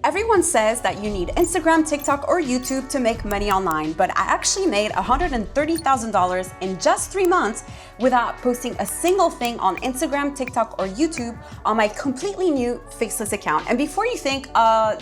Everyone says that you need Instagram, TikTok, or YouTube to make money online, but I actually made $130,000 in just 3 months without posting a single thing on Instagram, TikTok, or YouTube on my completely new faceless account. And before you think,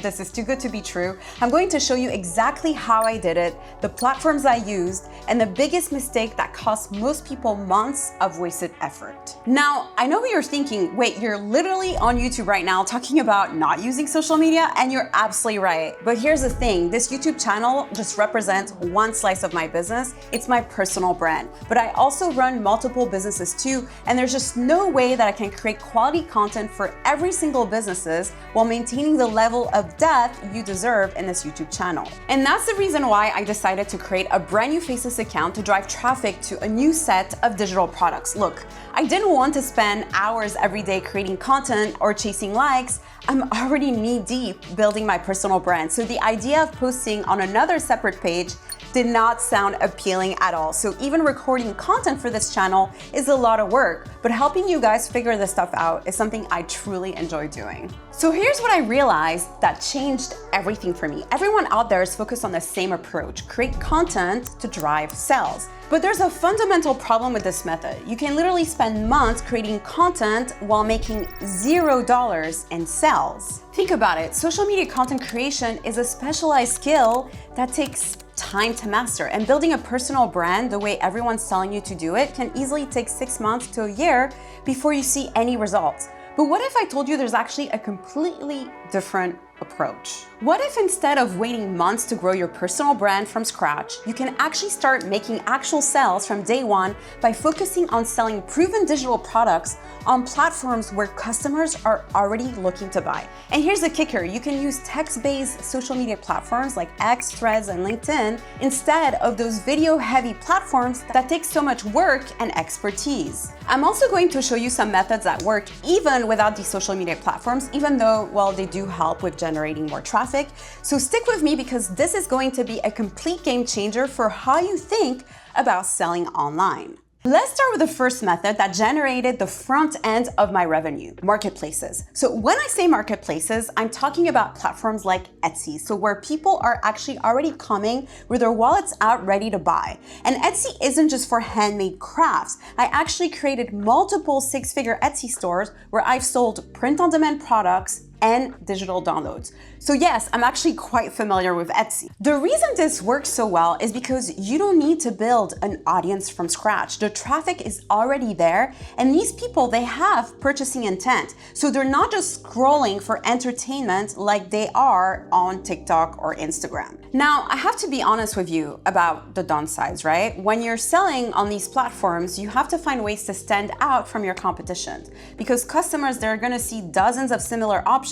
this is too good to be true, I'm going to show you exactly how I did it, the platforms I used, and the biggest mistake that cost most people months of wasted effort. Now, I know what you're thinking, wait, you're literally on YouTube right now talking about not using social media, and you're absolutely right. But here's the thing, this YouTube channel just represents one slice of my business. It's my personal brand, but I also run multiple businesses too, and there's just no way that I can create quality content for every single businesses while maintaining the level of depth you deserve in this YouTube channel. And that's the reason why I decided to create a brand new faceless account to drive traffic to a new set of digital products. Look, I didn't want to spend hours every day creating content or chasing likes. I'm already knee-deep building my personal brand, so the idea of posting on another separate page did not sound appealing at all. So even recording content for this channel is a lot of work, but helping you guys figure this stuff out is something I truly enjoy doing. So here's what I realized that changed everything for me. Everyone out there is focused on the same approach, create content to drive sales. But there's a fundamental problem with this method. You can literally spend months creating content while making $0 in sales. Think about it, social media content creation is a specialized skill that takes time to master, and building a personal brand the way everyone's telling you to do it can easily take 6 months to a year before you see any results. But what if I told you there's actually a completely different approach? What if instead of waiting months to grow your personal brand from scratch, you can actually start making actual sales from day one by focusing on selling proven digital products on platforms where customers are already looking to buy? And here's the kicker, you can use text-based social media platforms like X, Threads, and LinkedIn instead of those video-heavy platforms that take so much work and expertise. I'm also going to show you some methods that work even without these social media platforms, even though, well, they do help with generating more traffic. So stick with me because this is going to be a complete game changer for how you think about selling online. Let's start with the first method that generated the front end of my revenue, marketplaces. So when I say marketplaces, I'm talking about platforms like Etsy, so where people are actually already coming with their wallets out ready to buy. And Etsy isn't just for handmade crafts. I actually created multiple 6-figure Etsy stores where I've sold print-on-demand products and digital downloads. So yes, I'm actually quite familiar with Etsy. The reason this works so well is because you don't need to build an audience from scratch. The traffic is already there, and these people, they have purchasing intent. So they're not just scrolling for entertainment like they are on TikTok or Instagram. Now, I have to be honest with you about the downsides, right? When you're selling on these platforms, you have to find ways to stand out from your competition because customers, they're gonna see dozens of similar options.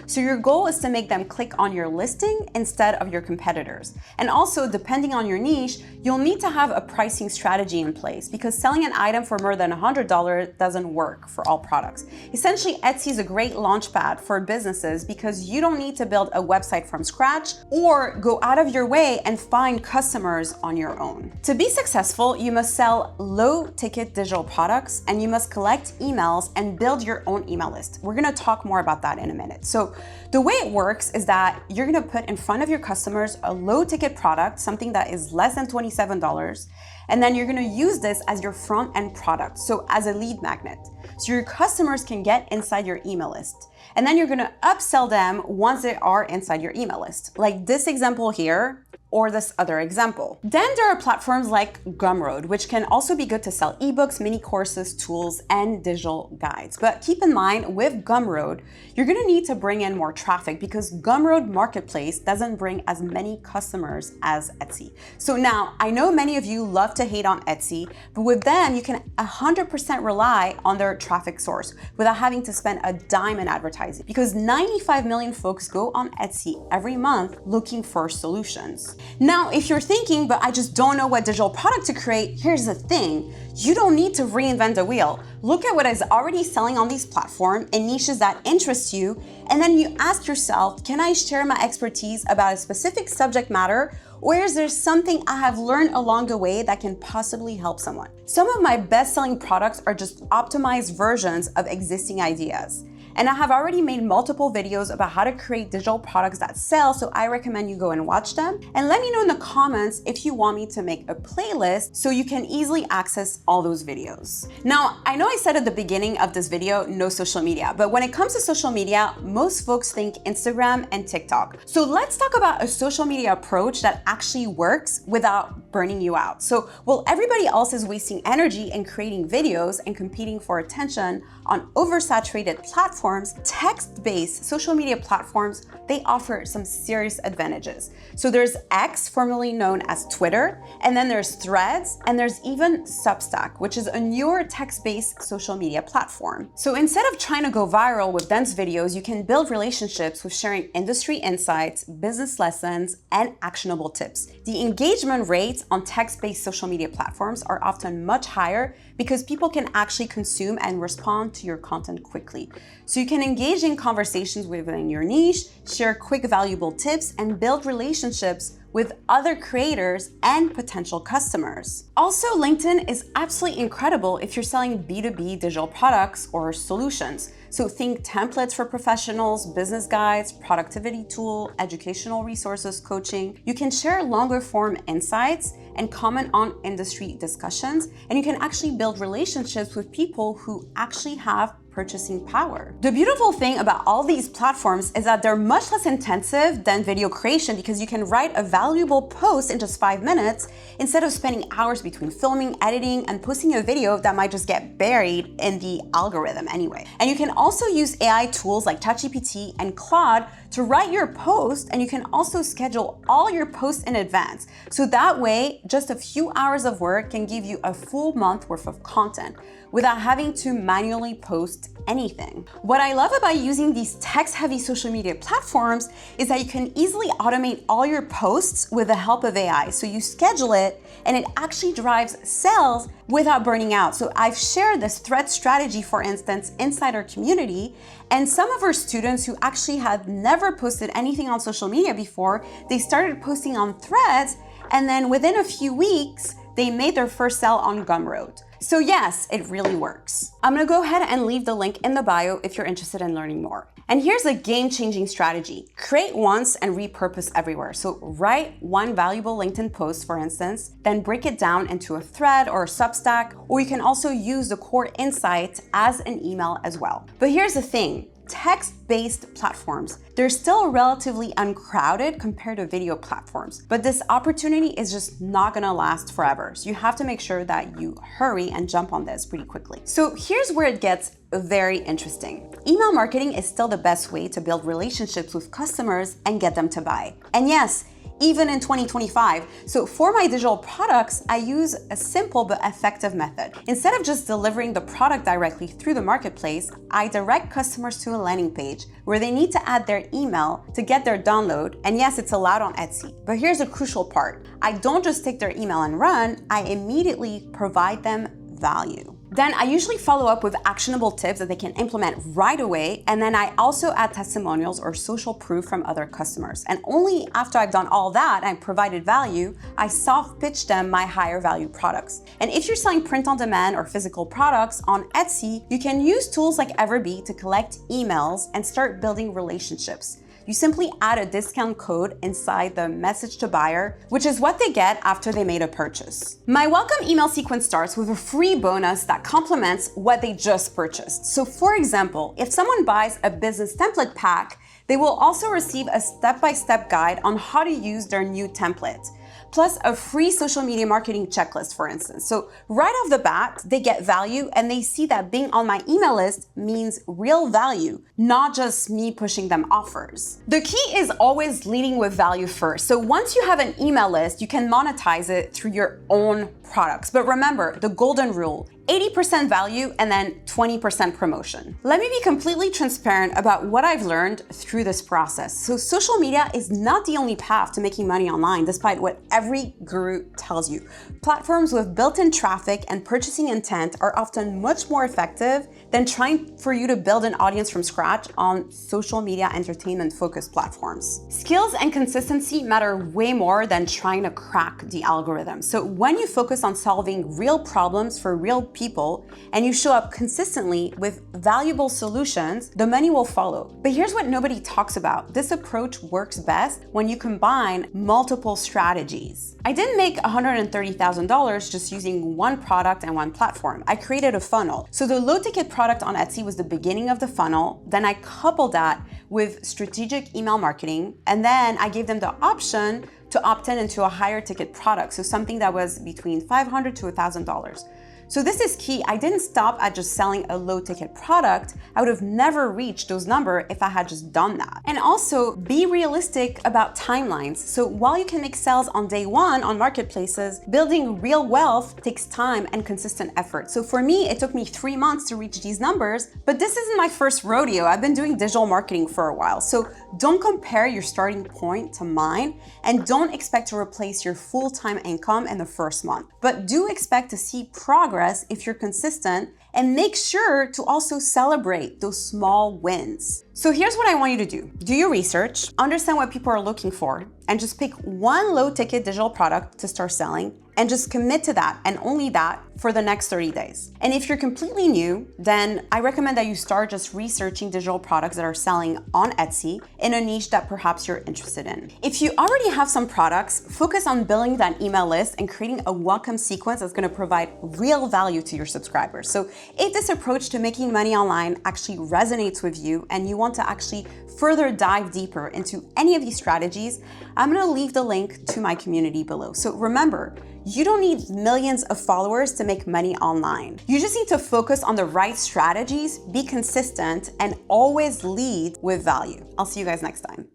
So your goal is to make them click on your listing instead of your competitors. And also, depending on your niche, you'll need to have a pricing strategy in place because selling an item for more than $100 doesn't work for all products. Essentially, Etsy is a great launchpad for businesses because you don't need to build a website from scratch or go out of your way and find customers on your own. To be successful, you must sell low-ticket digital products and you must collect emails and build your own email list. We're gonna talk more about that in a minute. So the way it works is that you're gonna put in front of your customers a low ticket product, something that is less than $27, and then you're gonna use this as your front end product, so as a lead magnet. So your customers can get inside your email list. And then you're gonna upsell them once they are inside your email list, like this example here, or this other example. Then there are platforms like Gumroad, which can also be good to sell ebooks, mini courses, tools, and digital guides. But keep in mind, with Gumroad, you're gonna need to bring in more traffic because Gumroad Marketplace doesn't bring as many customers as Etsy. So now, I know many of you love to hate on Etsy, but with them, you can 100% rely on their traffic source without having to spend a dime in advertising because 95 million folks go on Etsy every month looking for solutions. Now, if you're thinking, but I just don't know what digital product to create, here's the thing. You don't need to reinvent the wheel. Look at what is already selling on these platforms in niches that interest you, and then you ask yourself, can I share my expertise about a specific subject matter, or is there something I have learned along the way that can possibly help someone? Some of my best-selling products are just optimized versions of existing ideas. And I have already made multiple videos about how to create digital products that sell, so I recommend you go and watch them. And let me know in the comments if you want me to make a playlist so you can easily access all those videos. Now, I know I said at the beginning of this video, no social media, but when it comes to social media, most folks think Instagram and TikTok. So let's talk about a social media approach that actually works without burning you out. So while everybody else is wasting energy in creating videos and competing for attention on oversaturated platforms, text-based social media platforms, they offer some serious advantages. So there's X, formerly known as Twitter, and then there's Threads, and there's even Substack, which is a newer text-based social media platform. So instead of trying to go viral with dense videos, you can build relationships with sharing industry insights, business lessons, and actionable tips. The engagement rates on text-based social media platforms are often much higher because people can actually consume and respond to your content quickly. So you can engage in conversations within your niche, share quick, valuable tips, and build relationships with other creators and potential customers. Also, LinkedIn is absolutely incredible if you're selling B2B digital products or solutions. So think templates for professionals, business guides, productivity tool, educational resources, coaching. You can share longer form insights and comment on industry discussions, and you can actually build relationships with people who actually have purchasing power. The beautiful thing about all these platforms is that they're much less intensive than video creation because you can write a valuable post in just 5 minutes instead of spending hours between filming, editing, and posting a video that might just get buried in the algorithm anyway. And you can also use AI tools like ChatGPT and Claude to write your post, and you can also schedule all your posts in advance. So that way, just a few hours of work can give you a full month worth of content without having to manually post anything. What I love about using these text-heavy social media platforms is that you can easily automate all your posts with the help of AI. So you schedule it and it actually drives sales without burning out. So I've shared this thread strategy, for instance, inside our community, and some of our students who actually had never posted anything on social media before, they started posting on Threads, and then within a few weeks, they made their first sale on Gumroad. So yes, it really works. I'm gonna go ahead and leave the link in the bio if you're interested in learning more. And here's a game-changing strategy. Create once and repurpose everywhere. So write one valuable LinkedIn post, for instance, then break it down into a thread or a Substack, or you can also use the core insight as an email as well. But here's the thing. Text-based platforms, they're still relatively uncrowded compared to video platforms, but this opportunity is just not gonna last forever. So you have to make sure that you hurry and jump on this pretty quickly. So here's where it gets very interesting. Email marketing is still the best way to build relationships with customers and get them to buy. And yes, even in 2025. So for my digital products, I use a simple but effective method. Instead of just delivering the product directly through the marketplace, I direct customers to a landing page where they need to add their email to get their download. And yes, it's allowed on Etsy. But here's the crucial part. I don't just take their email and run, I immediately provide them value. Then I usually follow up with actionable tips that they can implement right away. And then I also add testimonials or social proof from other customers. And only after I've done all that and provided value, I soft pitch them my higher value products. And if you're selling print on demand or physical products on Etsy, you can use tools like Everbee to collect emails and start building relationships. You simply add a discount code inside the message to buyer, which is what they get after they made a purchase. My welcome email sequence starts with a free bonus that complements what they just purchased. So for example, if someone buys a business template pack, they will also receive a step-by-step guide on how to use their new template, plus a free social media marketing checklist, for instance. So right off the bat, they get value and they see that being on my email list means real value, not just me pushing them offers. The key is always leading with value first. So once you have an email list, you can monetize it through your own products. But remember, the golden rule, 80% value and then 20% promotion. Let me be completely transparent about what I've learned through this process. So social media is not the only path to making money online, despite what every guru tells you. Platforms with built-in traffic and purchasing intent are often much more effective than trying for you to build an audience from scratch on social media entertainment-focused platforms. Skills and consistency matter way more than trying to crack the algorithm. So when you focus on solving real problems for real people and you show up consistently with valuable solutions, the money will follow. But here's what nobody talks about. This approach works best when you combine multiple strategies. I didn't make $130,000 just using one product and one platform. I created a funnel. So the low ticket product on Etsy was the beginning of the funnel. Then I coupled that with strategic email marketing. And then I gave them the option to opt in into a higher ticket product. So something that was between $500 to $1,000. So this is key. I didn't stop at just selling a low ticket product. I would have never reached those numbers if I had just done that. And also be realistic about timelines. So while you can make sales on day one on marketplaces, building real wealth takes time and consistent effort. So for me, it took me 3 months to reach these numbers, but this isn't my first rodeo. I've been doing digital marketing for a while. So don't compare your starting point to mine and don't expect to replace your full-time income in the first month, but do expect to see progress if you're consistent, and make sure to also celebrate those small wins. So here's what I want you to do. Do your research, understand what people are looking for, and just pick one low ticket digital product to start selling and just commit to that and only that for the next 30 days. And if you're completely new, then I recommend that you start just researching digital products that are selling on Etsy in a niche that perhaps you're interested in. If you already have some products, focus on building that email list and creating a welcome sequence that's gonna provide real value to your subscribers. So if this approach to making money online actually resonates with you and you want to actually further dive deeper into any of these strategies, I'm gonna leave the link to my community below. So remember, you don't need millions of followers to make money online. You just need to focus on the right strategies, be consistent, and always lead with value. I'll see you guys next time.